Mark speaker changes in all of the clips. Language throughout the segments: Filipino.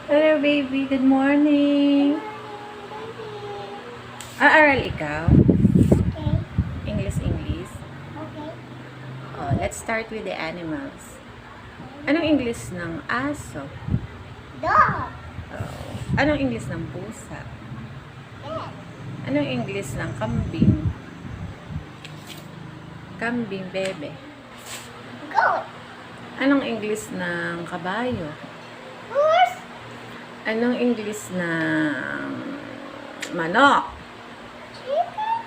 Speaker 1: Hello, baby. Good morning. Aaral ikaw?
Speaker 2: Okay.
Speaker 1: English.
Speaker 2: Okay.
Speaker 1: Oh, let's start with the animals. Anong English ng aso?
Speaker 2: Dog.
Speaker 1: Oh. Anong English ng pusa?
Speaker 2: Cat.
Speaker 1: Anong English ng kambing? Kambing, bebe.
Speaker 2: Goat.
Speaker 1: Anong English ng kabayo?
Speaker 2: Horse.
Speaker 1: Anong English ng manok?
Speaker 2: Chicken.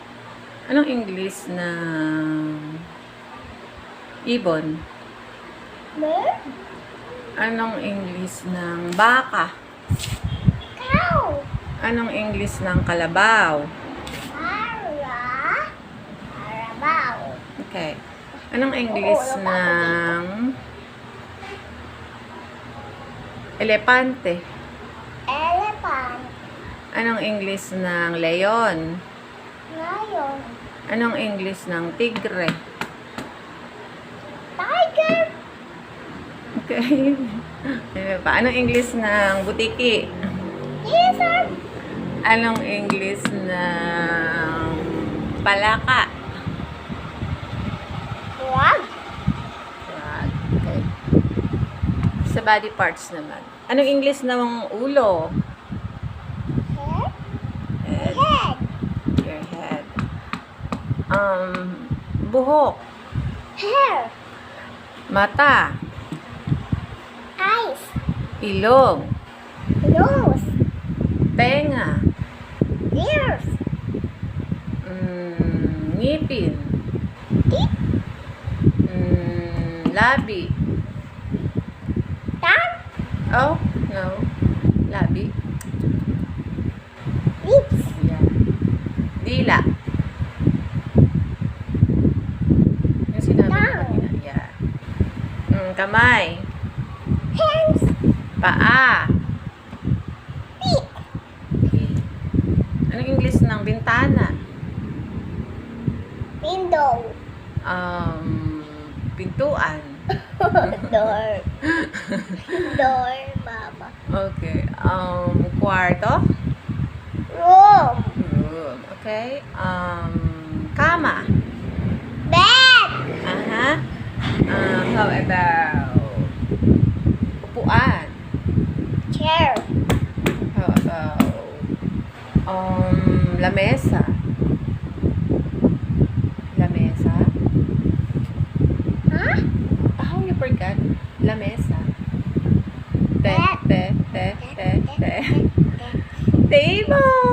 Speaker 1: Anong English ng ibon?
Speaker 2: Bird.
Speaker 1: Anong English ng baka?
Speaker 2: Cow.
Speaker 1: Anong English ng kalabaw?
Speaker 2: Carabao.
Speaker 1: Okay. Anong English ng elepante?
Speaker 2: Elephant.
Speaker 1: Anong English ng leon?
Speaker 2: Lion.
Speaker 1: Anong English ng tigre?
Speaker 2: Tiger.
Speaker 1: Okay. Ano pa? Anong English ng butiki?
Speaker 2: Lizard.
Speaker 1: Anong English ng palaka?
Speaker 2: Frog.
Speaker 1: Frog. Okay. Sa body parts naman. Anong English ng ulo?
Speaker 2: Head.
Speaker 1: Head.
Speaker 2: Head.
Speaker 1: Your head. Buhok.
Speaker 2: Hair.
Speaker 1: Mata.
Speaker 2: Eyes.
Speaker 1: Ilong.
Speaker 2: Nose.
Speaker 1: Tenga.
Speaker 2: Ears.
Speaker 1: Ngipin.
Speaker 2: Teeth.
Speaker 1: Labi.
Speaker 2: Tongue.
Speaker 1: Oh, no. Labi.
Speaker 2: Lips.
Speaker 1: Yeah. Dila. Yung sinabi ko kanina. Yeah. Kamay.
Speaker 2: Hands.
Speaker 1: Paa.
Speaker 2: Feet.
Speaker 1: Okay. Anong English ng bintana?
Speaker 2: Window.
Speaker 1: Pintuan.
Speaker 2: Door. Door, mama.
Speaker 1: Okay. Kwarto.
Speaker 2: Room.
Speaker 1: Room. Okay. Kama.
Speaker 2: Bed.
Speaker 1: Aha. How about upuan?
Speaker 2: Chair.
Speaker 1: How about lamesa? Lamesa?
Speaker 2: Huh?
Speaker 1: How you forgot? Lamesa. Te. Table.